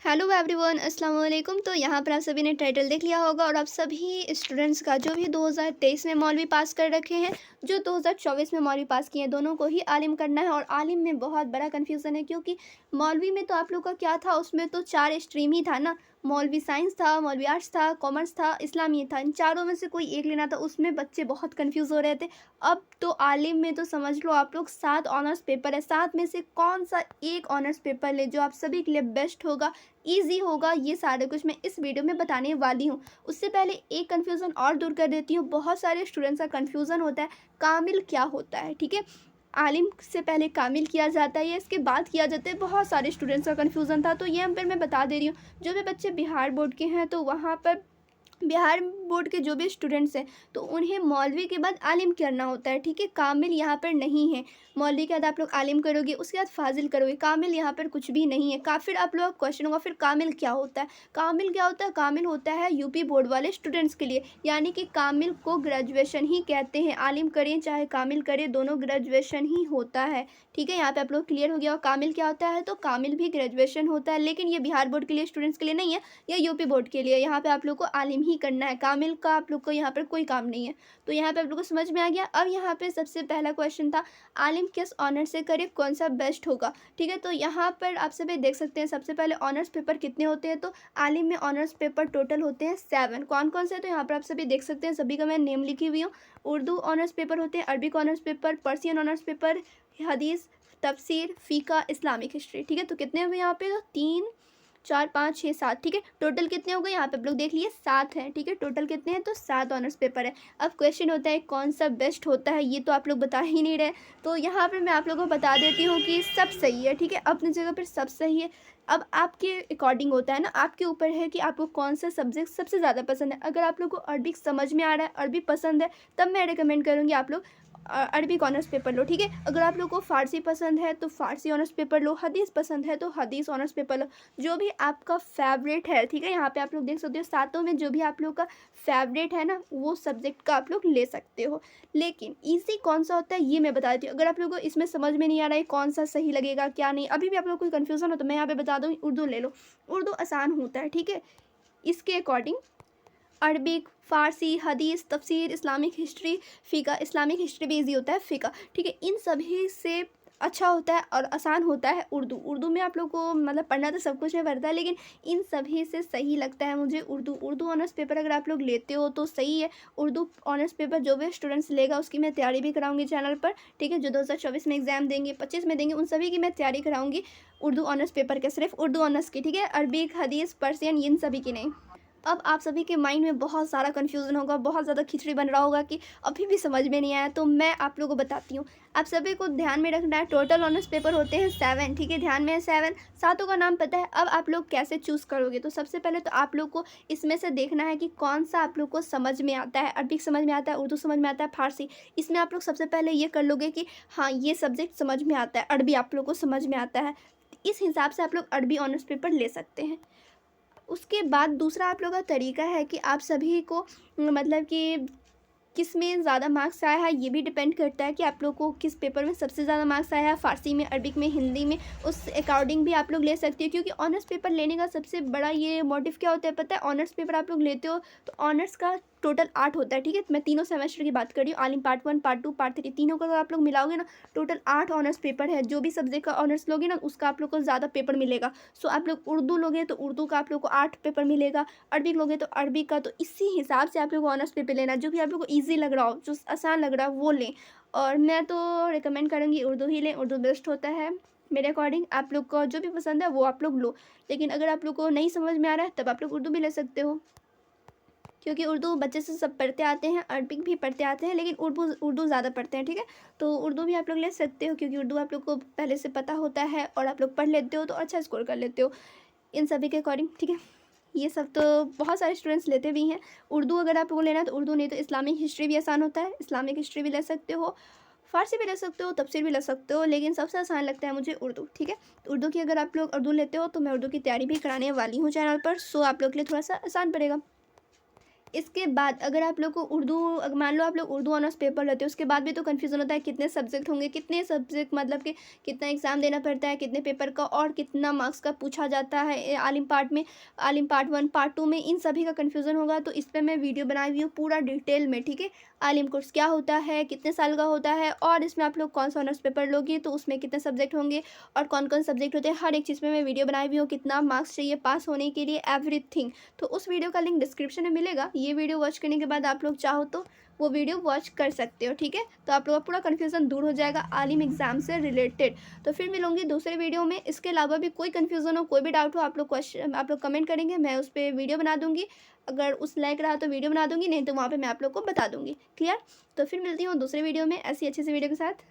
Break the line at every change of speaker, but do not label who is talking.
Hello everyone, अस्सलाम वालेकुम। तो यहाँ पर आप सभी ने टाइटल देख लिया होगा और आप सभी स्टूडेंट्स का जो भी 2023 में मौलवी पास कर रखे हैं, जो 2024 में मौलवी पास किए हैं, दोनों को ही आलिम करना है। और आलिम में बहुत बड़ा कन्फ्यूज़न है, क्योंकि मौलवी में तो आप लोग का क्या था, उसमें तो 4 स्ट्रीम ही था ना। मौलवी साइंस था, मौलवी आर्ट्स था, कॉमर्स था, इस्लामिया था। इन चारों में से कोई एक लेना था, उसमें बच्चे बहुत कन्फ्यूज़ हो रहे थे। अब तो आलिम में तो समझ लो आप लोग 7 ऑनर्स पेपर है, 7 में से कौन सा एक ऑनर्स पेपर ले जो आप सभी के लिए बेस्ट होगा, ईज़ी होगा, ये सारा कुछ मैं इस वीडियो में बताने वाली हूँ। उससे पहले एक कन्फ्यूज़न और दूर कर देती हूँ। बहुत सारे स्टूडेंट्स का कन्फ्यूज़न होता है, कामिल क्या होता है, ठीक है? आलिम से पहले कामिल किया जाता है या इसके बाद किया जाता है, बहुत सारे स्टूडेंट्स का कन्फ्यूज़न था। तो ये हम फिर मैं बता दे रही हूँ। जो भी बच्चे बिहार बोर्ड के हैं, तो वहाँ पर बिहार बोर्ड के जो भी स्टूडेंट्स हैं, तो उन्हें मौलवी के बाद आलिम करना होता है, ठीक है? कामिल यहाँ पर नहीं है। मौलवी के बाद आप लोग आलिम करोगे, उसके बाद फाजिल करोगे, कामिल यहाँ पर कुछ भी नहीं है। फिर आप लोग का क्वेश्चन होगा, फिर कामिल क्या होता है? कामिल क्या होता है? कामिल होता है यूपी बोर्ड वाले स्टूडेंट्स के लिए, यानी कि कामिल को ग्रेजुएशन ही कहते हैं। आलिम करें चाहे कामिल करें, दोनों ग्रेजुएशन ही होता है, ठीक है? यहाँ पे आप लोग क्लियर हो गया। और कामिल क्या होता है? तो कामिल भी ग्रेजुएशन होता है, लेकिन ये बिहार बोर्ड के लिए स्टूडेंट्स के लिए नहीं है, या यूपी बोर्ड के लिए। यहाँ पे आप लोग को आलिम ही करना है, कामिल का आप लोग को यहाँ पर कोई काम नहीं है। तो यहाँ पे आप लोग को समझ में आ गया। अब यहाँ पे सबसे पहला क्वेश्चन था, आलिम किस ऑनर से करे, कौन सा बेस्ट होगा, ठीक है? तो यहाँ पर आप सभी देख सकते हैं, सबसे पहले ऑनर्स पेपर कितने होते हैं। तो आलिम में ऑनर्स पेपर टोटल होते हैं 7। कौन कौन से? तो यहाँ पर आप सभी देख सकते हैं, सभी का मैं नेम लिखी हुई हूँ। उर्दू ऑनर्स पेपर होते हैं, Arabic honours paper, Persian honours paper, हदीस, तफसीर, फ़िक़्ह, इस्लामिक हिस्ट्री, ठीक है? तो कितने हुए यहाँ पे? तो 3 4 5 6 7, ठीक है? टोटल कितने हो गए? यहाँ पे आप लोग देख लिए 7 हैं, ठीक है? टोटल कितने हैं? तो 7 ऑनर्स पेपर है। अब क्वेश्चन होता है कौन सा बेस्ट होता है, ये तो आप लोग बता ही नहीं रहे। तो यहाँ पर मैं आप लोगों को बता देती हूँ कि सब सही है, ठीक है? अपनी जगह पर सब सही है। अब आपके अकॉर्डिंग होता है ना, आपके ऊपर है कि आपको कौन सा सब्जेक्ट सबसे ज़्यादा पसंद है। अगर आप लोग को अरबिक समझ में आ रहा है, अरबी पसंद है, तब मैं रिकमेंड करूँगी आप लोग अरबिक ऑनर्स पेपर लो, ठीक है? अगर आप लोग को फ़ारसी पसंद है तो फ़ारसी ऑनर्स पेपर लो, हदीस पसंद है तो हदीस ऑनर्स पेपर लो, जो भी आपका फेवरेट है, ठीक है? यहाँ पे आप लोग देख सकते हो, सातों में जो भी आप लोग का फेवरेट है ना, वो सब्जेक्ट का आप लोग ले सकते हो। लेकिन ईज़ी कौन सा होता है, ये मैं बता देती हूँ। अगर आप लोगों को इसमें समझ में नहीं आ रहा है कौन सा सही लगेगा क्या नहीं, अभी भी आप लोग को कोई कन्फ्यूज़न हो, तो मैं यहाँ पे बता दूँ, उर्दू ले लो। उर्दू आसान होता है, ठीक है? इसके अकॉर्डिंग अरबिक, फ़ारसी, हदीस, तफसीर, इस्लामिक हिस्ट्री, फ़िक़्ह, इस्लामिक हिस्ट्री भी ईज़ी होता है, फ़िक़्ह, ठीक है? इन सभी से अच्छा होता है और आसान होता है उर्दू। उर्दू में आप लोग को मतलब पढ़ना तो सब कुछ है, पड़ता है, लेकिन इन सभी से सही लगता है मुझे उर्दू। उर्दू ऑनर्स पेपर अगर आप लोग लेते हो तो सही है। उर्दू ऑनर्स पेपर जो भी स्टूडेंट्स लेगा, उसकी मैं तैयारी भी कराऊंगी चैनल पर, ठीक है? जो 2024 में एग्ज़ाम देंगे, 25 में देंगे, उन सभी की मैं तैयारी कराऊंगी उर्दू ऑनर्स पेपर के, सिर्फ उर्दू ऑनर्स की, ठीक है? अरबिक, हदीस, पर्सियन, इन सभी की नहीं। अब आप सभी के माइंड में बहुत सारा कन्फ्यूज़न होगा, बहुत ज़्यादा खिचड़ी बन रहा होगा कि अभी भी समझ में नहीं आया, तो मैं आप लोगों को बताती हूँ। आप सभी को ध्यान में रखना है, टोटल ऑनर्स पेपर होते हैं 7, ठीक है? ध्यान में है 7, सातों का नाम पता है। अब आप लोग कैसे चूज़ करोगे? तो सबसे पहले तो आप लोग को इसमें से देखना है कि कौन सा आप लोग को समझ में आता है। अरबिक समझ में आता है, उर्दू समझ में आता है, फ़ारसी। इसमें आप लोग सबसे पहले ये कर लोगे कि हाँ, ये सब्जेक्ट समझ में आता है, अरबी आप लोग को समझ में आता है। इस हिसाब से आप लोग अरबी ऑनर्स पेपर ले सकते हैं। उसके बाद दूसरा आप लोग का तरीका है कि आप सभी को मतलब कि किस में ज़्यादा मार्क्स आया है, ये भी डिपेंड करता है कि आप लोग को किस पेपर में सबसे ज़्यादा मार्क्स आया है, फ़ारसी में, अरबिक में, हिंदी में। उस अकॉर्डिंग भी आप लोग ले सकते हो, क्योंकि ऑनर्स पेपर लेने का सबसे बड़ा ये मोटिव क्या होता है पता है? ऑनर्स पेपर आप लोग लेते हो तो ऑनर्स का टोटल 8 होता है, ठीक है? मैं तीनों सेमेस्टर की बात कर रही हूँ, आलिम पार्ट 1, पार्ट 2, पार्ट 3, तीनों का अगर आप लोग मिलाओगे ना, टोटल 8 ऑनर्स पेपर है। जो भी सब्जेक्ट का ऑनर्स लोगे ना, उसका आप लोग को ज़्यादा पेपर मिलेगा। सो आप लोग उर्दू लोगे तो उर्दू का आप लोग को 8 पेपर मिलेगा, अरबिक लोगे तो अरबिक का। तो इसी हिसाब से आप लोग को ऑनर्स पेपर लेना, जो भी आप लोग को ईज़ी लग रहा हो, जो आसान लग रहा है वो लें। और मैं तो रिकमेंड करूँगी उर्दू ही लें, उर्दू बेस्ट होता है मेरे अकॉर्डिंग। आप लोग को जो भी पसंद है वो आप लोग लो, लेकिन अगर आप लोग को नहीं समझ में आ रहा है तब आप लोग उर्दू भी ले सकते हो, क्योंकि उर्दू बच्चे से सब पढ़ते आते हैं, अरबिक भी पढ़ते आते हैं, लेकिन उर्दू उर्दू ज़्यादा पढ़ते हैं, ठीक है? तो उर्दू भी आप लोग ले सकते हो, क्योंकि उर्दू आप लोग को पहले से पता होता है और आप लोग पढ़ लेते हो तो अच्छा स्कोर कर लेते हो इन सभी के अकॉर्डिंग, ठीक है? ये सब तो बहुत सारे स्टूडेंट्स लेते भी हैं। उर्दू अगर आपको लेना है तो उर्दू, नहीं तो इस्लामिक हिस्ट्री भी आसान होता है, इस्लामिक हिस्ट्री भी ले सकते हो, फ़ारसी भी ले सकते हो, तफसीर भी ले सकते हो, लेकिन सबसे आसान लगता है मुझे उर्दू, ठीक है? तो उर्दू की अगर आप लोग उर्दू लेते हो तो मैं उर्दू की तैयारी भी कराने वाली हूँ चैनल पर, सो आप लोग के लिए थोड़ा सा आसान पड़ेगा। इसके बाद अगर आप लोग को उर्दू मान लो आप लोग उर्दू ऑनर्स पेपर लेते हो, उसके बाद भी तो कन्फ्यूज़न होता है कितने सब्जेक्ट होंगे, कितने सब्जेक्ट मतलब कि कितना एग्ज़ाम देना पड़ता है, कितने पेपर का और कितना मार्क्स का पूछा जाता है आलिम पार्ट में, आलिम पार्ट 1 पार्ट 2 में, इन सभी का कन्फ्यूज़न होगा। तो इस पे मैं वीडियो बनाई हुई हूँ पूरा डिटेल में, ठीक है। आलिम कोर्स क्या होता है, कितने साल का होता है, और इसमें आप लोग कौन सा ऑनर्स पेपर लोगे तो उसमें कितने सब्जेक्ट होंगे और कौन कौन सब्जेक्ट होते हैं, हर एक चीज़ पे मैं वीडियो बनाई हुई हूँ, कितना मार्क्स चाहिए पास होने के लिए, एवरीथिंग। तो उस वीडियो का लिंक डिस्क्रिप्शन में मिलेगा। ये वीडियो वॉच करने के बाद आप लोग चाहो तो वो वीडियो वॉच कर सकते हो, ठीक है। तो आप लोग का पूरा कन्फ्यूज़न दूर हो जाएगा आलिम एग्ज़ाम से रिलेटेड। तो फिर मिलूंगी दूसरे वीडियो में। इसके अलावा भी कोई कन्फ्यूज़न हो, कोई भी डाउट हो, आप लोग कमेंट करेंगे, मैं उस पर वीडियो बना दूंगी। अगर उस लायक रहा तो वीडियो बना दूंगी, नहीं तो वहाँ पे मैं आप लोग को बता दूंगी। क्लियर? तो फिर मिलती हूँ दूसरे वीडियो में ऐसी अच्छी सी वीडियो के साथ।